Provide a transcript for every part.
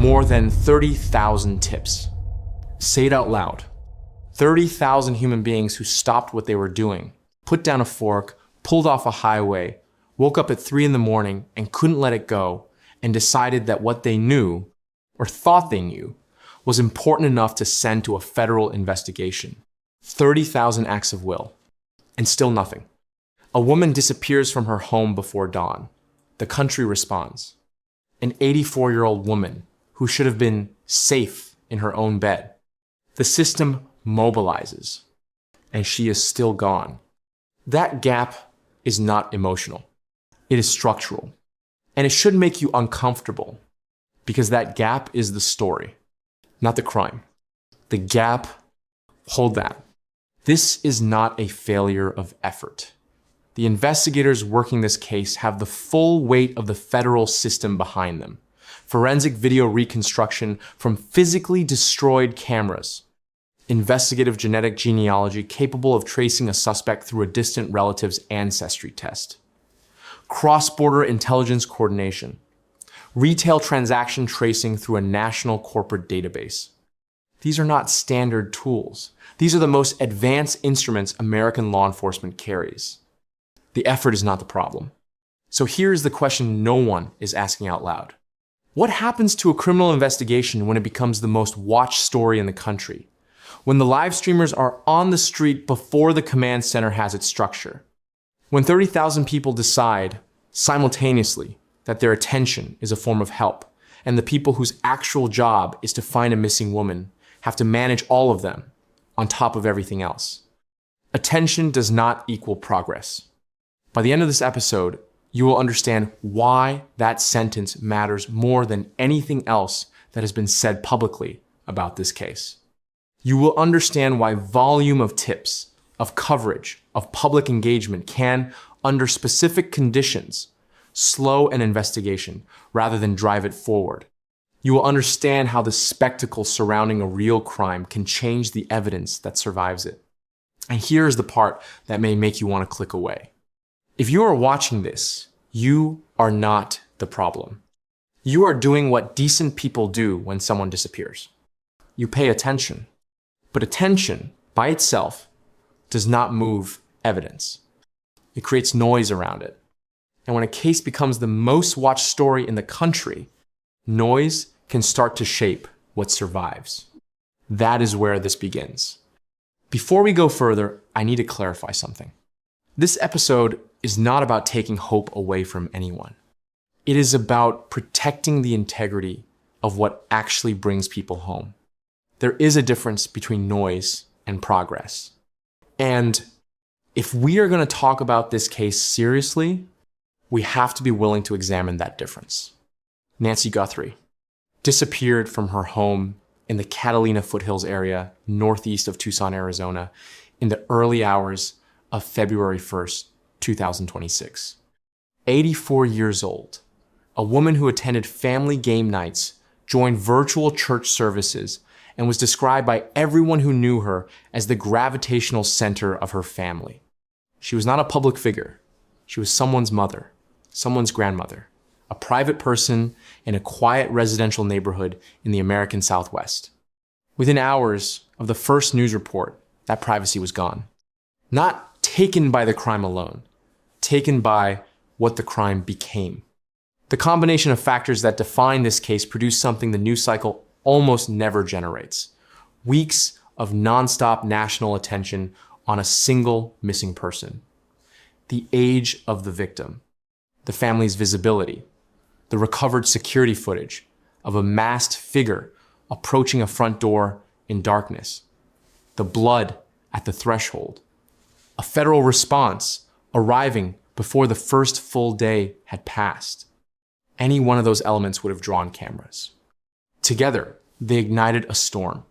more than 30,000 tips. Say it out loud. 30,000 human beings who stopped what they were doing, put down a fork, pulled off a highway, woke up at 3 in the morning and couldn't let it go, and decided that what they knew, or thought they knew, was important enough to send to a federal investigation. 30,000 acts of will, and still nothing. A woman disappears from her home before dawn. The country responds. An 84-year-old woman who should have been safe in her own bed. The system mobilizes, and she is still gone. That gap is not emotional. It is structural. And it should make you uncomfortable, because that gap is the story, not the crime. The gap, hold that. This is not a failure of effort. The investigators working this case have the full weight of the federal system behind them. Forensic video reconstruction from physically destroyed cameras. Investigative genetic genealogy capable of tracing a suspect through a distant relative's ancestry test. Cross-border intelligence coordination. Retail transaction tracing through a national corporate database. These are not standard tools. These are the most advanced instruments American law enforcement carries. The effort is not the problem. So here is the question no one is asking out loud. What happens to a criminal investigation when it becomes the most watched story in the country? When the live streamers are on the street before the command center has its structure? When 30,000 people decide, simultaneously, that their attention is a form of help, and the people whose actual job is to find a missing woman have to manage all of them, on top of everything else. Attention does not equal progress. By the end of this episode, you will understand why that sentence matters more than anything else that has been said publicly about this case. You will understand why volume of tips, of coverage, of public engagement can, under specific conditions, slow an investigation rather than drive it forward. You will understand how the spectacle surrounding a real crime can change the evidence that survives it. And here's the part that may make you want to click away. If you are watching this, you are not the problem. You are doing what decent people do when someone disappears. You pay attention. But attention, by itself, does not move evidence. It creates noise around it. And when a case becomes the most watched story in the country, noise can start to shape what survives. That is where this begins. Before we go further, I need to clarify something. This episode is not about taking hope away from anyone. It is about protecting the integrity of what actually brings people home. There is a difference between noise and progress. And if we are going to talk about this case seriously, we have to be willing to examine that difference. Nancy Guthrie disappeared from her home in the Catalina foothills area, northeast of Tucson, Arizona, in the early hours of February 1st, 2026. 84 years old, a woman who attended family game nights, joined virtual church services, and was described by everyone who knew her as the gravitational center of her family. She was not a public figure. She was someone's mother, someone's grandmother, a private person in a quiet residential neighborhood in the American Southwest. Within hours of the first news report, that privacy was gone. Not taken by the crime alone, taken by what the crime became. The combination of factors that define this case produced something the news cycle almost never generates. Weeks of nonstop national attention on a single missing person. The age of the victim, the family's visibility, the recovered security footage of a masked figure approaching a front door in darkness, the blood at the threshold, a federal response arriving before the first full day had passed. Any one of those elements would have drawn cameras. Together, they ignited a storm.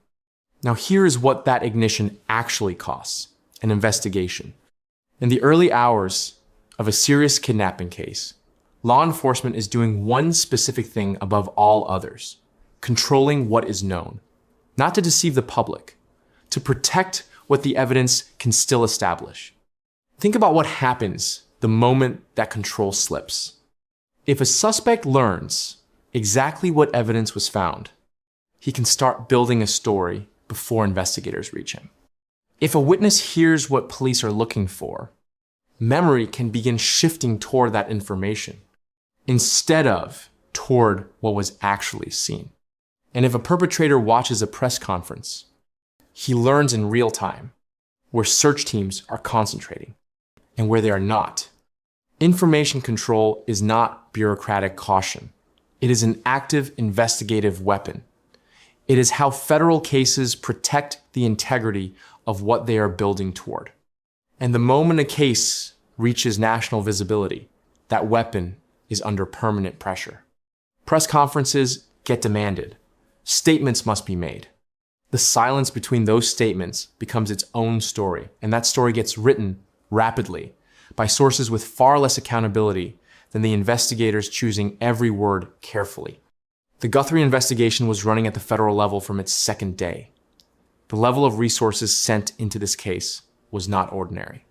Now here is what that ignition actually costs: an investigation. In the early hours of a serious kidnapping case, law enforcement is doing one specific thing above all others: controlling what is known. Not to deceive the public, to protect what the evidence can still establish. Think about what happens the moment that control slips. If a suspect learns exactly what evidence was found, he can start building a story before investigators reach him. If a witness hears what police are looking for, memory can begin shifting toward that information instead of toward what was actually seen. And if a perpetrator watches a press conference, he learns in real time where search teams are concentrating and where they are not. Information control is not bureaucratic caution. It is an active investigative weapon. It is how federal cases protect the integrity of what they are building toward. And the moment a case reaches national visibility, that weapon is under permanent pressure. Press conferences get demanded. Statements must be made. The silence between those statements becomes its own story, and that story gets written rapidly by sources with far less accountability than the investigators choosing every word carefully. The Guthrie investigation was running at the federal level from its second day. The level of resources sent into this case was not ordinary.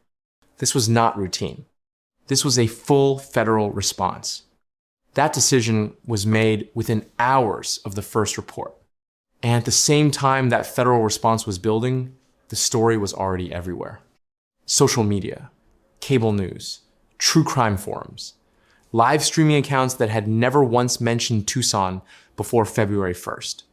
This was not routine. This was a full federal response. That decision was made within hours of the first report. And at the same time that federal response was building, the story was already everywhere. Social media, cable news, true crime forums, live streaming accounts that had never once mentioned Tucson before February 1st.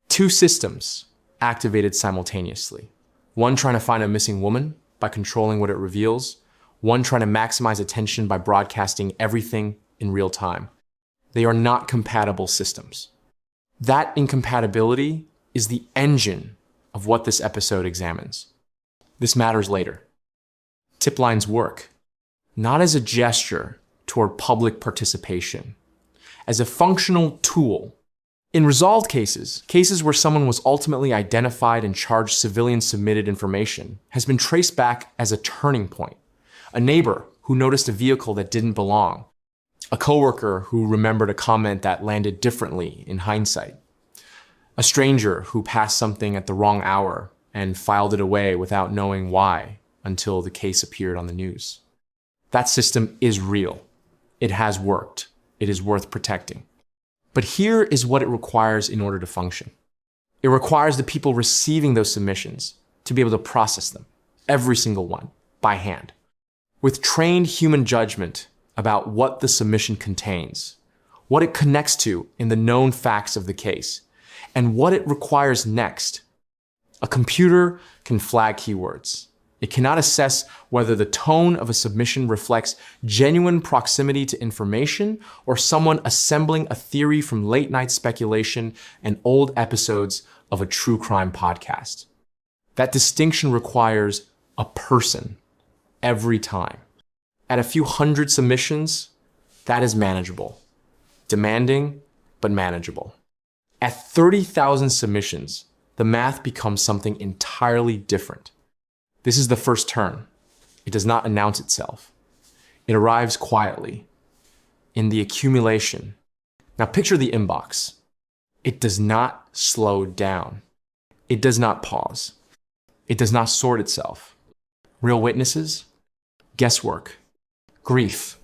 Two systems activated simultaneously. One trying to find a missing woman by controlling what it reveals, one trying to maximize attention by broadcasting everything in real time. They are not compatible systems. That incompatibility is the engine of what this episode examines. This matters later. Tip lines work, not as a gesture toward public participation, as a functional tool. In resolved cases, cases where someone was ultimately identified and charged civilian-submitted information, has been traced back as a turning point. A neighbor who noticed a vehicle that didn't belong, a coworker who remembered a comment that landed differently in hindsight, a stranger who passed something at the wrong hour and filed it away without knowing why until the case appeared on the news. That system is real. It has worked. It is worth protecting. But here is what it requires in order to function. It requires the people receiving those submissions to be able to process them, every single one, by hand, with trained human judgment about what the submission contains, what it connects to in the known facts of the case, and what it requires next. A computer can flag keywords. It cannot assess whether the tone of a submission reflects genuine proximity to information or someone assembling a theory from late-night speculation and old episodes of a true crime podcast. That distinction requires a person every time. At a few hundred submissions, that is manageable. Demanding, but manageable. At 30,000 submissions, the math becomes something entirely different. This is the first turn. It does not announce itself. It arrives quietly, in the accumulation. Now picture the inbox. It does not slow down. It does not pause. It does not sort itself. Real witnesses, guesswork, grief,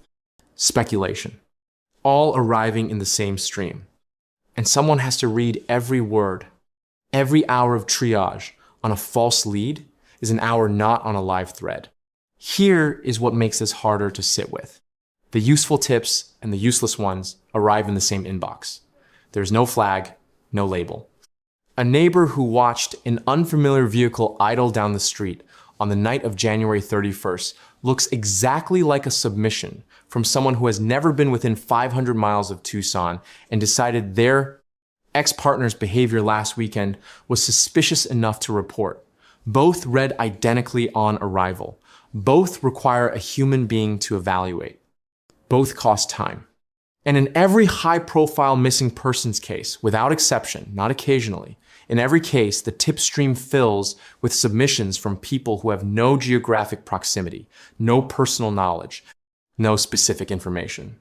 speculation, all arriving in the same stream. And someone has to read every word. Every hour of triage on a false lead is an hour not on a live thread. Here is what makes this harder to sit with. The useful tips and the useless ones arrive in the same inbox. There's no flag, no label. A neighbor who watched an unfamiliar vehicle idle down the street on the night of January 31st looks exactly like a submission from someone who has never been within 500 miles of Tucson and decided their ex-partner's behavior last weekend was suspicious enough to report. Both read identically on arrival. Both require a human being to evaluate. Both cost time. And in every high-profile missing persons case, without exception, not occasionally, in every case, the tip stream fills with submissions from people who have no geographic proximity, no personal knowledge, no specific information.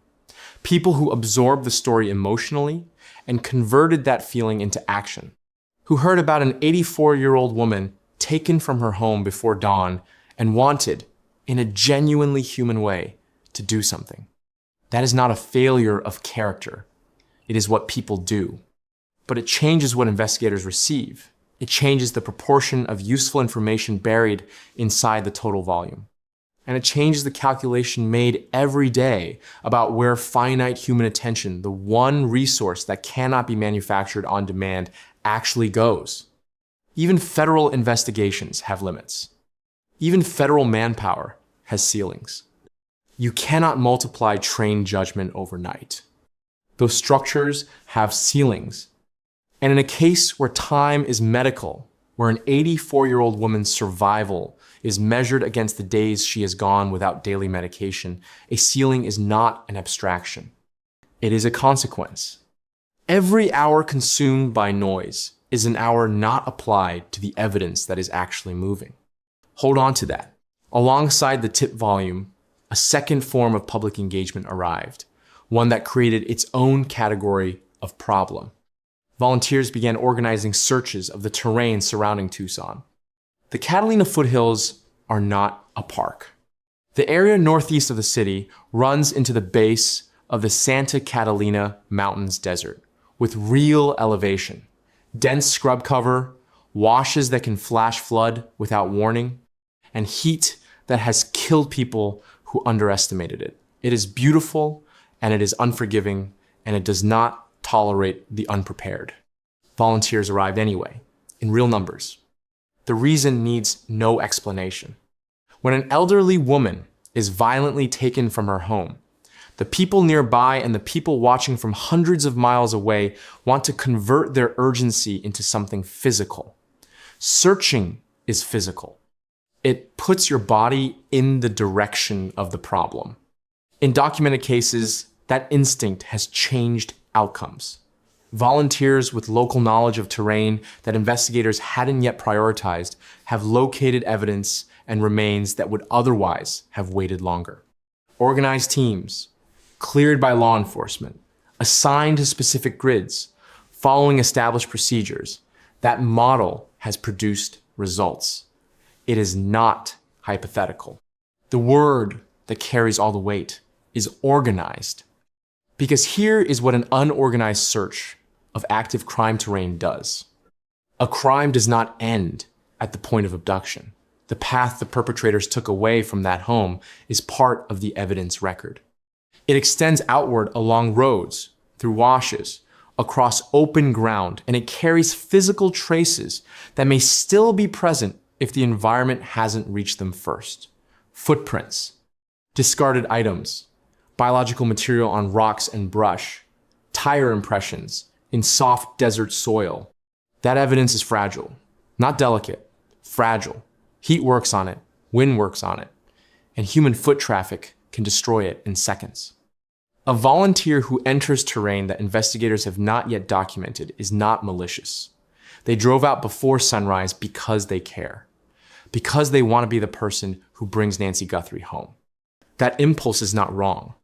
People who absorbed the story emotionally and converted that feeling into action. Who heard about an 84-year-old woman taken from her home before dawn and wanted, in a genuinely human way, to do something. That is not a failure of character. It is what people do. But it changes what investigators receive. It changes the proportion of useful information buried inside the total volume. And it changes the calculation made every day about where finite human attention, the one resource that cannot be manufactured on demand, actually goes. Even federal investigations have limits. Even federal manpower has ceilings. You cannot multiply trained judgment overnight. Those structures have ceilings. And in a case where time is medical, where an 84-year-old woman's survival is measured against the days she has gone without daily medication, a ceiling is not an abstraction. It is a consequence. Every hour consumed by noise is an hour not applied to the evidence that is actually moving. Hold on to that. Alongside the tip volume, a second form of public engagement arrived, one that created its own category of problem. Volunteers began organizing searches of the terrain surrounding Tucson. The Catalina foothills are not a park. The area northeast of the city runs into the base of the Santa Catalina Mountains Desert with real elevation, dense scrub cover, washes that can flash flood without warning, and heat that has killed people who underestimated it. It is beautiful, and it is unforgiving, and it does not tolerate the unprepared. Volunteers arrived anyway, in real numbers. The reason needs no explanation. When an elderly woman is violently taken from her home, the people nearby and the people watching from hundreds of miles away want to convert their urgency into something physical. Searching is physical. It puts your body in the direction of the problem. In documented cases, that instinct has changed outcomes. Volunteers with local knowledge of terrain that investigators hadn't yet prioritized have located evidence and remains that would otherwise have waited longer. Organized teams, cleared by law enforcement, assigned to specific grids, following established procedures. That model has produced results. It is not hypothetical. The word that carries all the weight is organized. Because here is what an unorganized search of active crime terrain does. A crime does not end at the point of abduction. The path the perpetrators took away from that home is part of the evidence record. It extends outward along roads, through washes, across open ground, and it carries physical traces that may still be present if the environment hasn't reached them first. Footprints, discarded items, biological material on rocks and brush, tire impressions in soft desert soil. That evidence is fragile, not delicate, fragile. Heat works on it, wind works on it, and human foot traffic can destroy it in seconds. A volunteer who enters terrain that investigators have not yet documented is not malicious. They drove out before sunrise because they care, because they want to be the person who brings Nancy Guthrie home. That impulse is not wrong,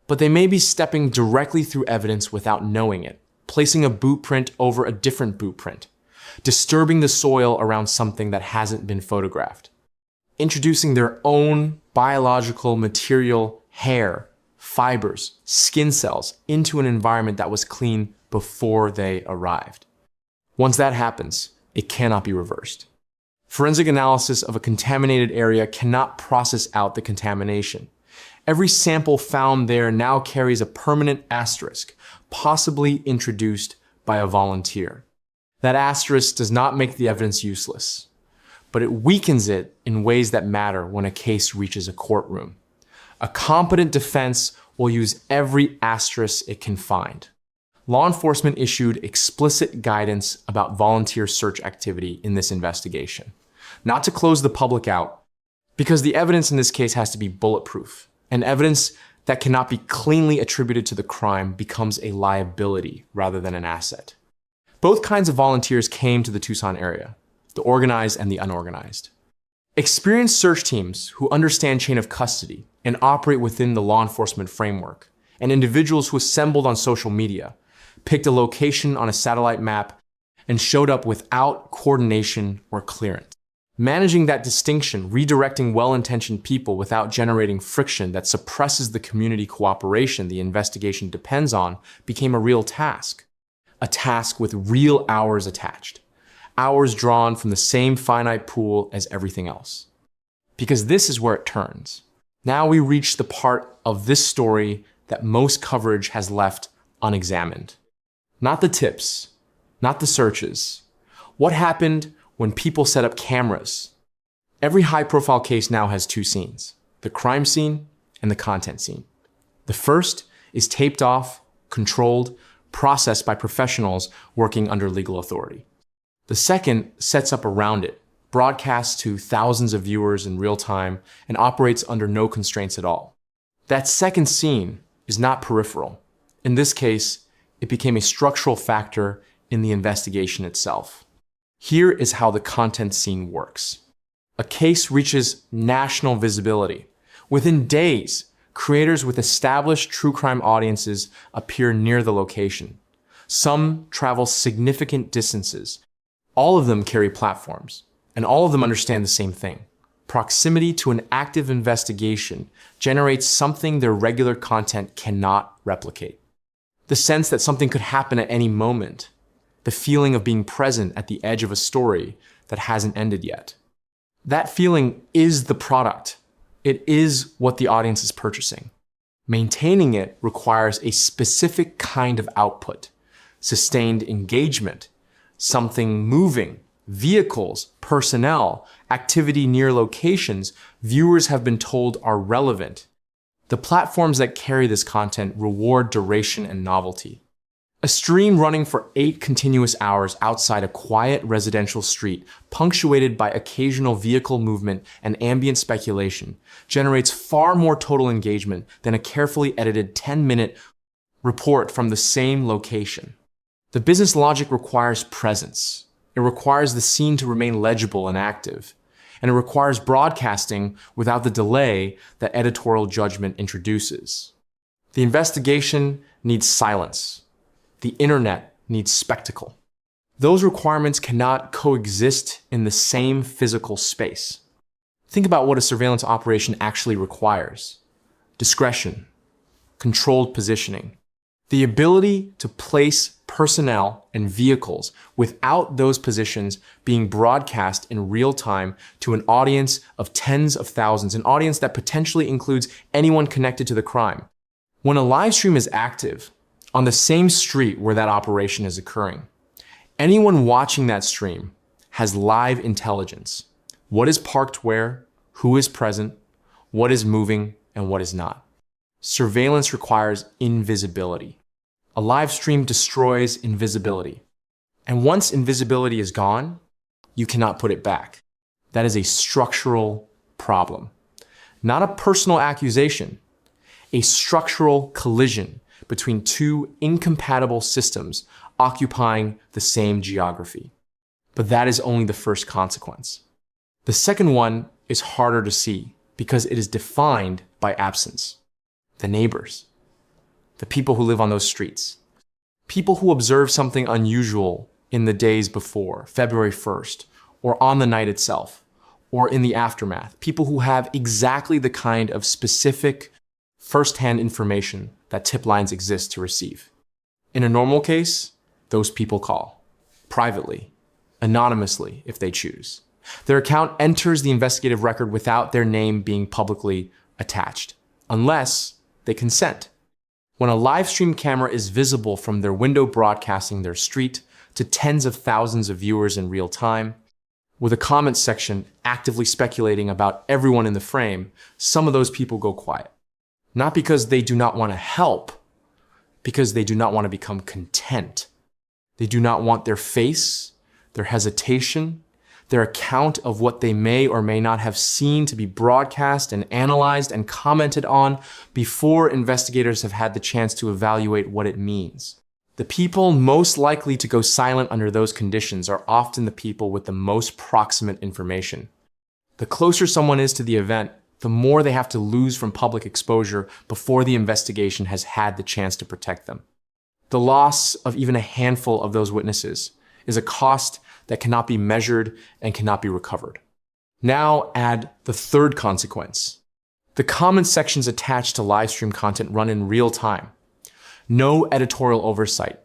but they may be stepping directly through evidence without knowing it, placing a boot print over a different boot print, disturbing the soil around something that hasn't been photographed, introducing their own biological material, hair, fibers, skin cells into an environment that was clean before they arrived. Once that happens, it cannot be reversed. Forensic analysis of a contaminated area cannot process out the contamination. Every sample found there now carries a permanent asterisk, possibly introduced by a volunteer. That asterisk does not make the evidence useless, but it weakens it in ways that matter when a case reaches a courtroom. A competent defense will use every asterisk it can find. Law enforcement issued explicit guidance about volunteer search activity in this investigation, not to close the public out, because the evidence in this case has to be bulletproof, and evidence that cannot be cleanly attributed to the crime becomes a liability rather than an asset. Both kinds of volunteers came to the Tucson area, the organized and the unorganized. Experienced search teams who understand chain of custody and operate within the law enforcement framework, and individuals who assembled on social media, picked a location on a satellite map, and showed up without coordination or clearance. Managing that distinction, redirecting well-intentioned people without generating friction that suppresses the community cooperation the investigation depends on, became a real task. A task with real hours attached. Hours drawn from the same finite pool as everything else. Because this is where it turns. Now we reach the part of this story that most coverage has left unexamined. Not the tips, not the searches. What happened when people set up cameras? Every high-profile case now has two scenes, the crime scene and the content scene. The first is taped off, controlled, processed by professionals working under legal authority. The second sets up around it, broadcasts to thousands of viewers in real time, and operates under no constraints at all. That second scene is not peripheral. In this case, it became a structural factor in the investigation itself. Here is how the content scene works. A case reaches national visibility. Within days, creators with established true crime audiences appear near the location. Some travel significant distances. All of them carry platforms, and all of them understand the same thing. Proximity to an active investigation generates something their regular content cannot replicate. The sense that something could happen at any moment. The feeling of being present at the edge of a story that hasn't ended yet. That feeling is the product. It is what the audience is purchasing. Maintaining it requires a specific kind of output. Sustained engagement, something moving, vehicles, personnel, activity near locations viewers have been told are relevant. The platforms that carry this content reward duration and novelty. A stream running for 8 continuous hours outside a quiet residential street, punctuated by occasional vehicle movement and ambient speculation, generates far more total engagement than a carefully edited 10-minute report from the same location. The business logic requires presence. It requires the scene to remain legible and active. And it requires broadcasting without the delay that editorial judgment introduces. The investigation needs silence. The internet needs spectacle. Those requirements cannot coexist in the same physical space. Think about what a surveillance operation actually requires. Discretion, controlled positioning, the ability to place personnel and vehicles without those positions being broadcast in real time to an audience of tens of thousands, an audience that potentially includes anyone connected to the crime. When a live stream is active, on the same street where that operation is occurring, anyone watching that stream has live intelligence. What is parked where, who is present, what is moving, and what is not. Surveillance requires invisibility. A live stream destroys invisibility. And once invisibility is gone, you cannot put it back. That is a structural problem. Not a personal accusation, a structural collision between two incompatible systems occupying the same geography. But that is only the first consequence. The second one is harder to see because it is defined by absence. The neighbors, the people who live on those streets, people who observe something unusual in the days before, February 1st, or on the night itself, or in the aftermath, people who have exactly the kind of specific first-hand information that tip lines exist to receive. In a normal case, those people call, privately, anonymously if they choose. Their account enters the investigative record without their name being publicly attached, unless they consent. When a live stream camera is visible from their window broadcasting their street to tens of thousands of viewers in real time, with a comment section actively speculating about everyone in the frame, some of those people go quiet. Not because they do not want to help, because they do not want to become content. They do not want their face, their hesitation, their account of what they may or may not have seen to be broadcast and analyzed and commented on before investigators have had the chance to evaluate what it means. The people most likely to go silent under those conditions are often the people with the most proximate information. The closer someone is to the event, the more they have to lose from public exposure before the investigation has had the chance to protect them. The loss of even a handful of those witnesses is a cost that cannot be measured and cannot be recovered. Now add the third consequence. The comment sections attached to livestream content run in real time. No editorial oversight.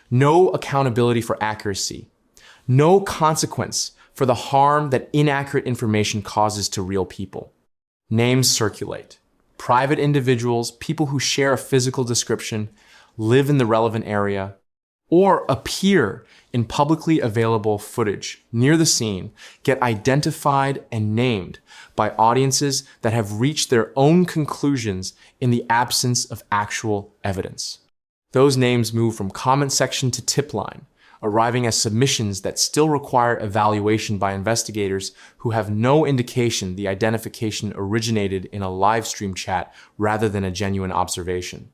No accountability for accuracy. No consequence for the harm that inaccurate information causes to real people. Names circulate. Private individuals, people who share a physical description, live in the relevant area, or appear in publicly available footage near the scene, get identified and named by audiences that have reached their own conclusions in the absence of actual evidence. Those names move from comment section to tip line, arriving as submissions that still require evaluation by investigators who have no indication the identification originated in a live stream chat rather than a genuine observation.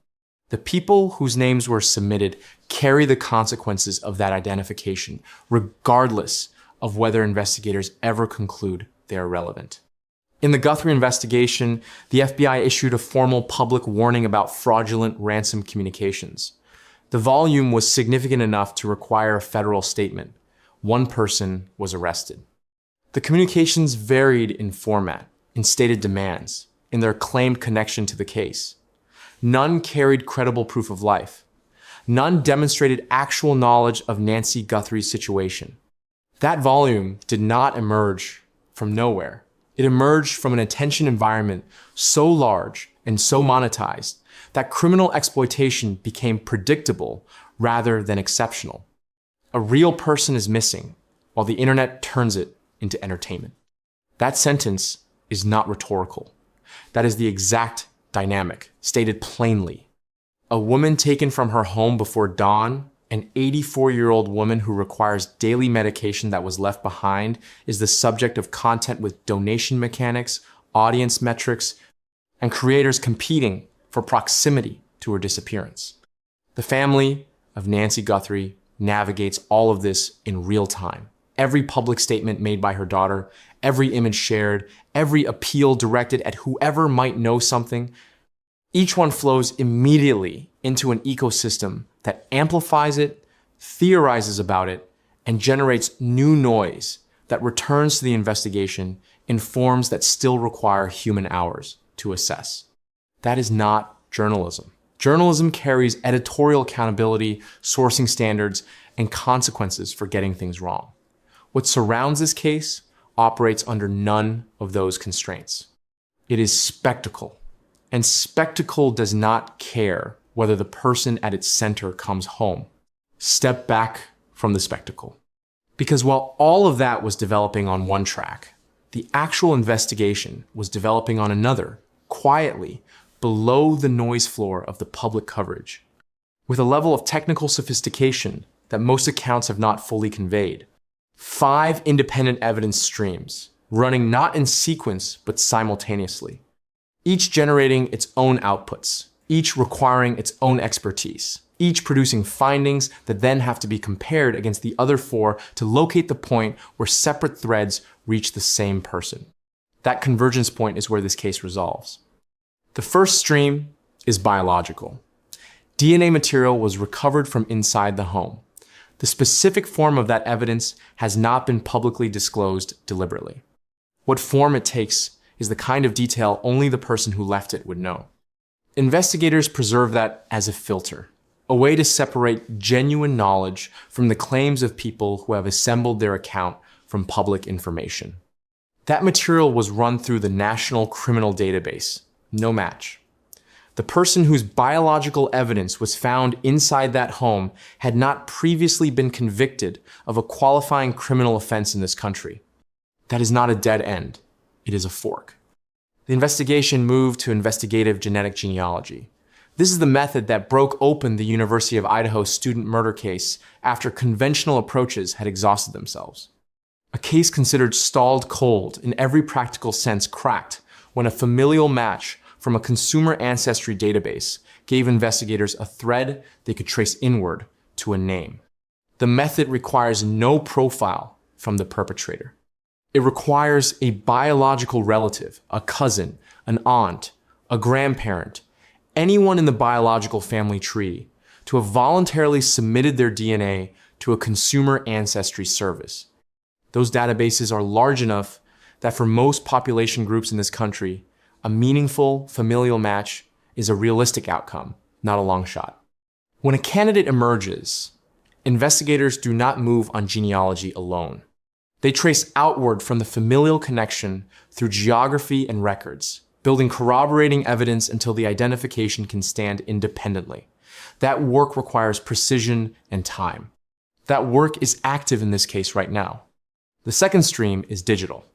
The people whose names were submitted carry the consequences of that identification, regardless of whether investigators ever conclude they are relevant. In the Guthrie investigation, the FBI issued a formal public warning about fraudulent ransom communications. The volume was significant enough to require a federal statement. One person was arrested. The communications varied in format, in stated demands, in their claimed connection to the case. None carried credible proof of life. None demonstrated actual knowledge of Nancy Guthrie's situation. That volume did not emerge from nowhere. It emerged from an attention environment so large and so monetized that criminal exploitation became predictable rather than exceptional. A real person is missing, while the internet turns it into entertainment. That sentence is not rhetorical. That is the exact dynamic, stated plainly. A woman taken from her home before dawn, an 84-year-old woman who requires daily medication that was left behind, is the subject of content with donation mechanics, audience metrics, and creators competing for proximity to her disappearance. The family of Nancy Guthrie navigates all of this in real time. Every public statement made by her daughter, every image shared, every appeal directed at whoever might know something, each one flows immediately into an ecosystem that amplifies it, theorizes about it, and generates new noise that returns to the investigation in forms that still require human hours to assess. That is not journalism. Journalism carries editorial accountability, sourcing standards, and consequences for getting things wrong. What surrounds this case operates under none of those constraints. It is spectacle, and spectacle does not care whether the person at its center comes home. Step back from the spectacle. Because while all of that was developing on one track, the actual investigation was developing on another, quietly, below the noise floor of the public coverage, with a level of technical sophistication that most accounts have not fully conveyed. 5 independent evidence streams, running not in sequence but simultaneously, each generating its own outputs, each requiring its own expertise, each producing findings that then have to be compared against the other 4 to locate the point where separate threads reach the same person. That convergence point is where this case resolves. The first stream is biological. DNA material was recovered from inside the home. The specific form of that evidence has not been publicly disclosed deliberately. What form it takes is the kind of detail only the person who left it would know. Investigators preserve that as a filter, a way to separate genuine knowledge from the claims of people who have assembled their account from public information. That material was run through the National Criminal Database. No match. The person whose biological evidence was found inside that home had not previously been convicted of a qualifying criminal offense in this country. That is not a dead end. It is a fork. The investigation moved to investigative genetic genealogy. This is the method that broke open the University of Idaho student murder case after conventional approaches had exhausted themselves. A case considered stalled cold in every practical sense cracked when a familial match from a consumer ancestry database gave investigators a thread they could trace inward to a name. The method requires no profile from the perpetrator. It requires a biological relative, a cousin, an aunt, a grandparent, anyone in the biological family tree, to have voluntarily submitted their DNA to a consumer ancestry service. Those databases are large enough that for most population groups in this country, a meaningful familial match is a realistic outcome, not a long shot. When a candidate emerges, investigators do not move on genealogy alone. They trace outward from the familial connection through geography and records, building corroborating evidence until the identification can stand independently. That work requires precision and time. That work is active in this case right now. The second stream is digital.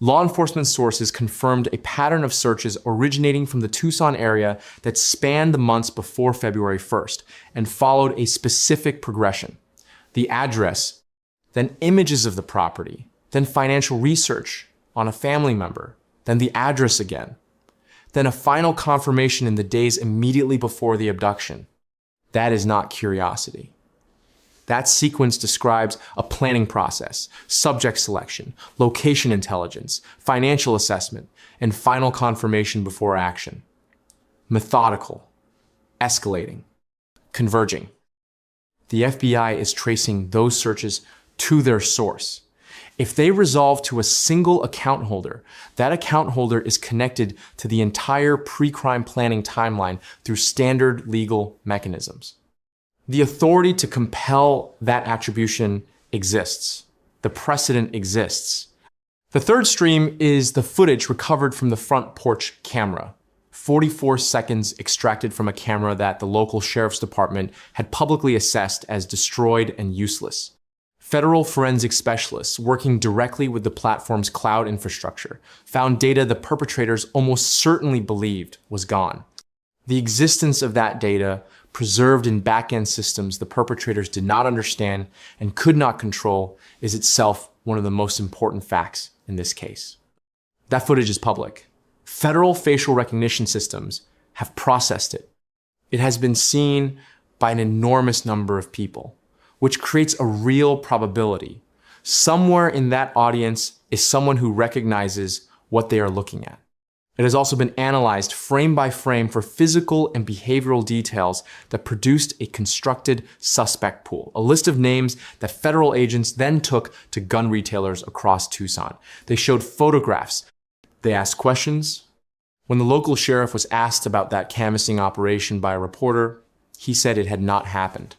Law enforcement sources confirmed a pattern of searches originating from the Tucson area that spanned the months before February 1st and followed a specific progression. The address, then images of the property, then financial research on a family member, then the address again, then a final confirmation in the days immediately before the abduction. That is not curiosity. That sequence describes a planning process, subject selection, location intelligence, financial assessment, and final confirmation before action. Methodical, escalating, converging. The FBI is tracing those searches to their source. If they resolve to a single account holder, that account holder is connected to the entire pre-crime planning timeline through standard legal mechanisms. The authority to compel that attribution exists. The precedent exists. The third stream is the footage recovered from the front porch camera. 44 seconds extracted from a camera that the local sheriff's department had publicly assessed as destroyed and useless. Federal forensic specialists working directly with the platform's cloud infrastructure found data the perpetrators almost certainly believed was gone. The existence of that data, preserved in back-end systems the perpetrators did not understand and could not control, is itself one of the most important facts in this case. That footage is public. Federal facial recognition systems have processed it. It has been seen by an enormous number of people, which creates a real probability. Somewhere in that audience is someone who recognizes what they are looking at. It has also been analyzed frame by frame for physical and behavioral details that produced a constructed suspect pool, a list of names that federal agents then took to gun retailers across Tucson. They showed photographs. They asked questions. When the local sheriff was asked about that canvassing operation by a reporter, he said it had not happened.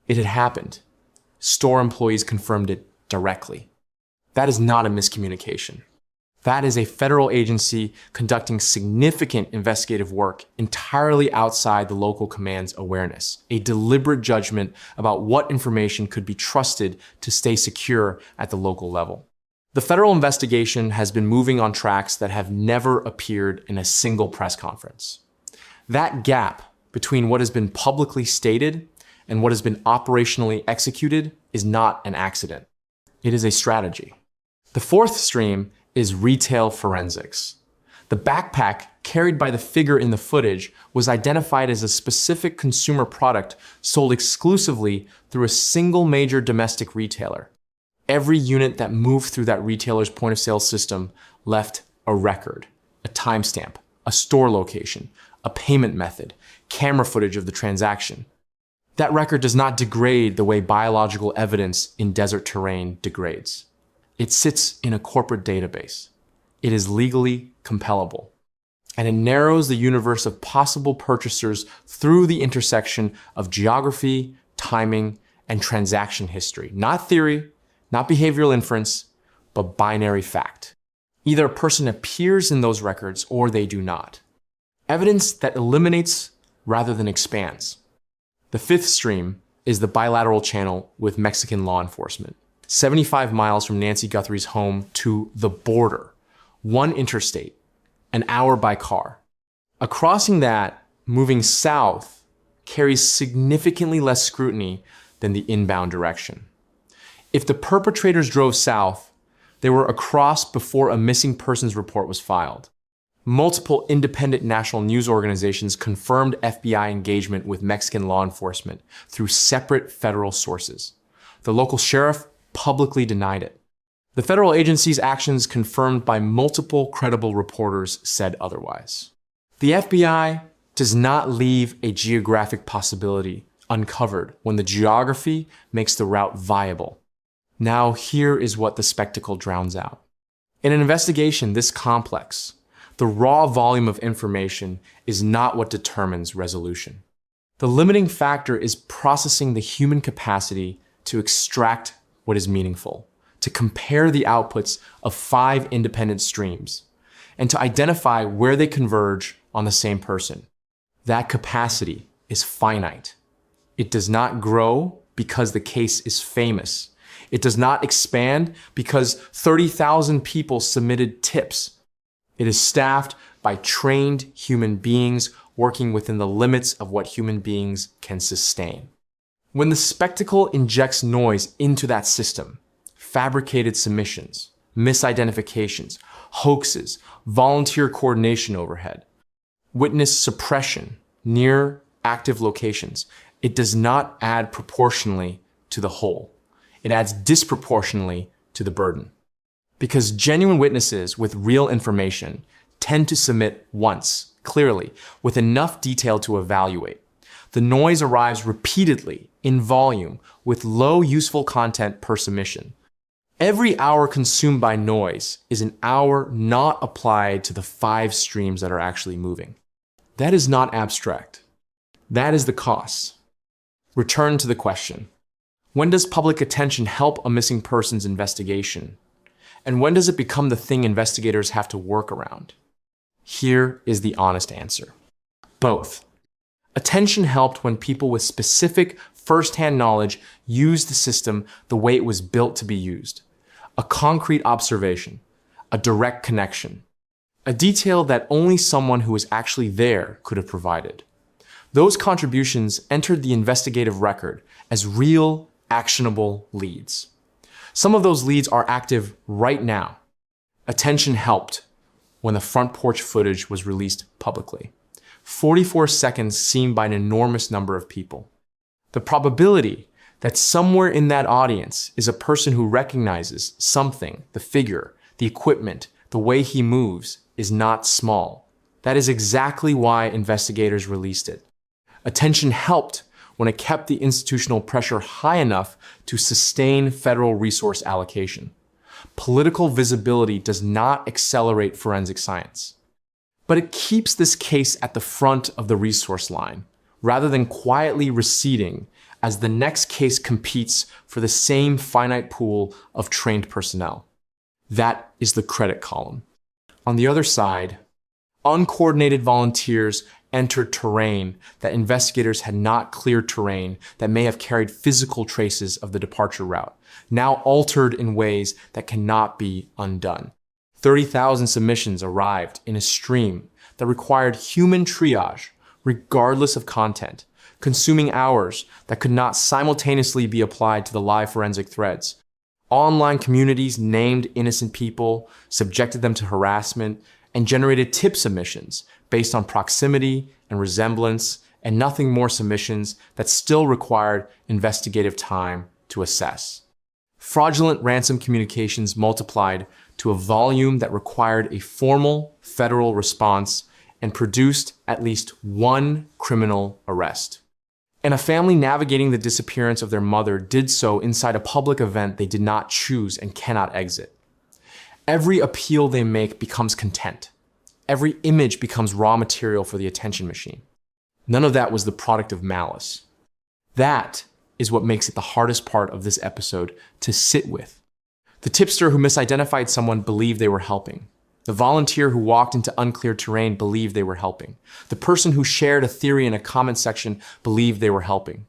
It had happened. Store employees confirmed it directly. That is not a miscommunication. That is a federal agency conducting significant investigative work entirely outside the local command's awareness, a deliberate judgment about what information could be trusted to stay secure at the local level. The federal investigation has been moving on tracks that have never appeared in a single press conference. That gap between what has been publicly stated and what has been operationally executed is not an accident. It is a strategy. The fourth stream is retail forensics. The backpack carried by the figure in the footage was identified as a specific consumer product sold exclusively through a single major domestic retailer. Every unit that moved through that retailer's point-of-sale system left a record, a timestamp, a store location, a payment method, camera footage of the transaction. That record does not degrade the way biological evidence in desert terrain degrades. It sits in a corporate database. It is legally compellable. And it narrows the universe of possible purchasers through the intersection of geography, timing, and transaction history. Not theory, not behavioral inference, but binary fact. Either a person appears in those records or they do not. Evidence that eliminates rather than expands. The fifth stream is the bilateral channel with Mexican law enforcement. 75 miles from Nancy Guthrie's home to the border, one interstate, an hour by car. A crossing that, moving south, carries significantly less scrutiny than the inbound direction. If the perpetrators drove south, they were across before a missing persons report was filed. Multiple independent national news organizations confirmed FBI engagement with Mexican law enforcement through separate federal sources. The local sheriff publicly denied it. The federal agency's actions confirmed by multiple credible reporters said otherwise. The FBI does not leave a geographic possibility uncovered when the geography makes the route viable. Now here is what the spectacle drowns out. In an investigation this complex, the raw volume of information is not what determines resolution. The limiting factor is processing the human capacity to extract what is meaningful, to compare the outputs of 5 independent streams, and to identify where they converge on the same person. That capacity is finite. It does not grow because the case is famous. It does not expand because 30,000 people submitted tips. It is staffed by trained human beings working within the limits of what human beings can sustain. When the spectacle injects noise into that system, fabricated submissions, misidentifications, hoaxes, volunteer coordination overhead, witness suppression near active locations, it does not add proportionally to the whole. It adds disproportionately to the burden. Because genuine witnesses with real information tend to submit once, clearly, with enough detail to evaluate. The noise arrives repeatedly, in volume, with low useful content per submission. Every hour consumed by noise is an hour not applied to the 5 streams that are actually moving. That is not abstract. That is the cost. Return to the question. When does public attention help a missing persons investigation? And when does it become the thing investigators have to work around? Here is the honest answer. Both. Attention helped when people with specific first-hand knowledge used the system the way it was built to be used. A concrete observation, a direct connection, a detail that only someone who was actually there could have provided. Those contributions entered the investigative record as real, actionable leads. Some of those leads are active right now. Attention helped when the front porch footage was released publicly. 44 seconds seen by an enormous number of people. The probability that somewhere in that audience is a person who recognizes something, the figure, the equipment, the way he moves, is not small. That is exactly why investigators released it. Attention helped when it kept the institutional pressure high enough to sustain federal resource allocation. Political visibility does not accelerate forensic science, but it keeps this case at the front of the resource line, rather than quietly receding as the next case competes for the same finite pool of trained personnel. That is the credit column. On the other side, uncoordinated volunteers entered terrain that investigators had not cleared terrain that may have carried physical traces of the departure route, now altered in ways that cannot be undone. 30,000 submissions arrived in a stream that required human triage, regardless of content, consuming hours that could not simultaneously be applied to the live forensic threads. Online communities named innocent people, subjected them to harassment, and generated tip submissions based on proximity and resemblance, and nothing more submissions that still required investigative time to assess. Fraudulent ransom communications multiplied to a volume that required a formal federal response and produced at least one criminal arrest. And a family navigating the disappearance of their mother did so inside a public event they did not choose and cannot exit. Every appeal they make becomes content. Every image becomes raw material for the attention machine. None of that was the product of malice. That is what makes it the hardest part of this episode to sit with. The tipster who misidentified someone believed they were helping. The volunteer who walked into unclear terrain believed they were helping. The person who shared a theory in a comment section believed they were helping.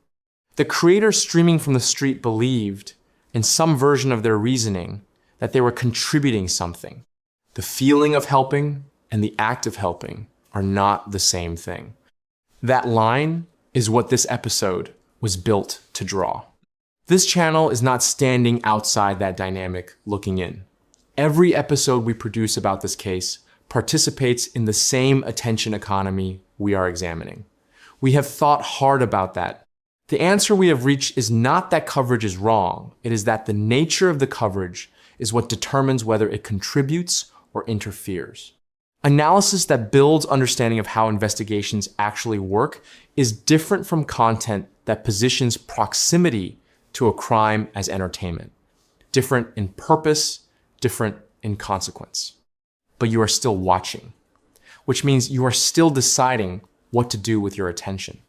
The creator streaming from the street believed, in some version of their reasoning, that they were contributing something. The feeling of helping and the act of helping are not the same thing. That line is what this episode was built to draw. This channel is not standing outside that dynamic looking in. Every episode we produce about this case participates in the same attention economy we are examining. We have thought hard about that. The answer we have reached is not that coverage is wrong. It is that the nature of the coverage is what determines whether it contributes or interferes. Analysis that builds understanding of how investigations actually work is different from content that positions proximity to a crime as entertainment. Different in purpose, different in consequence. But you are still watching, which means you are still deciding what to do with your attention.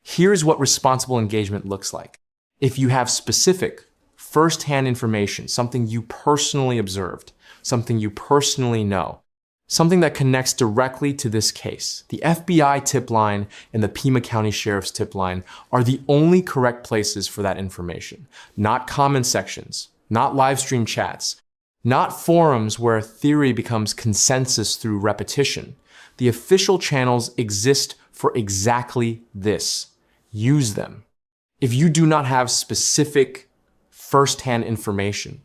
Here's what responsible engagement looks like. If you have specific, first-hand information, something you personally observed, something you personally know, something that connects directly to this case, the FBI tip line and the Pima County Sheriff's tip line are the only correct places for that information. Not comment sections, not live stream chats, not forums where theory becomes consensus through repetition. The official channels exist for exactly this. Use them. If you do not have specific first-hand information,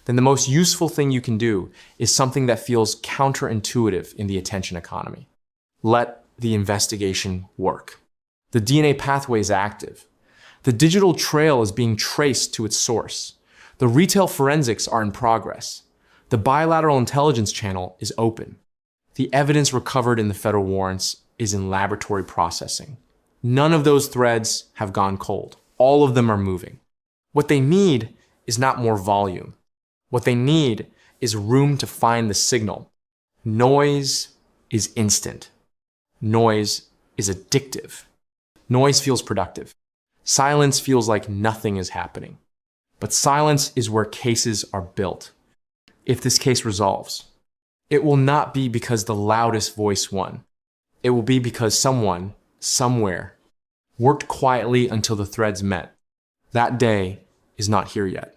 then the most useful thing you can do is something that feels counterintuitive in the attention economy. Let the investigation work. The DNA pathway is active. The digital trail is being traced to its source. The retail forensics are in progress. The bilateral intelligence channel is open. The evidence recovered in the federal warrants is in laboratory processing. None of those threads have gone cold. All of them are moving. What they need is not more volume. What they need is room to find the signal. Noise is instant. Noise is addictive. Noise feels productive. Silence feels like nothing is happening. But silence is where cases are built. If this case resolves, it will not be because the loudest voice won. It will be because someone, somewhere, worked quietly until the threads met. That day is not here yet.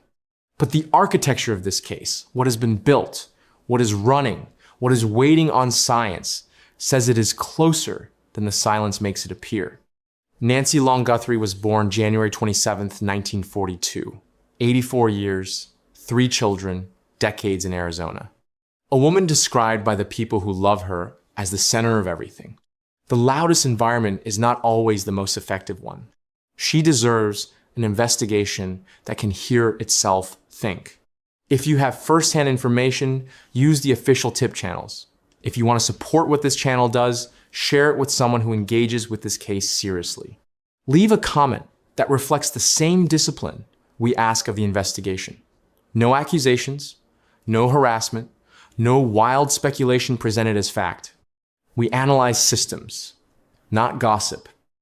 But the architecture of this case, what has been built, what is running, what is waiting on science, says it is closer than the silence makes it appear. Nancy Guthrie was born January 27, 1942. 84 years, 3 children, decades in Arizona. A woman described by the people who love her as the center of everything. The loudest environment is not always the most effective one. She deserves an investigation that can hear itself think. If you have first-hand information, use the official tip channels. If you want to support what this channel does, share it with someone who engages with this case seriously. Leave a comment that reflects the same discipline we ask of the investigation. No accusations, no harassment, no wild speculation presented as fact. We analyze systems, not gossip.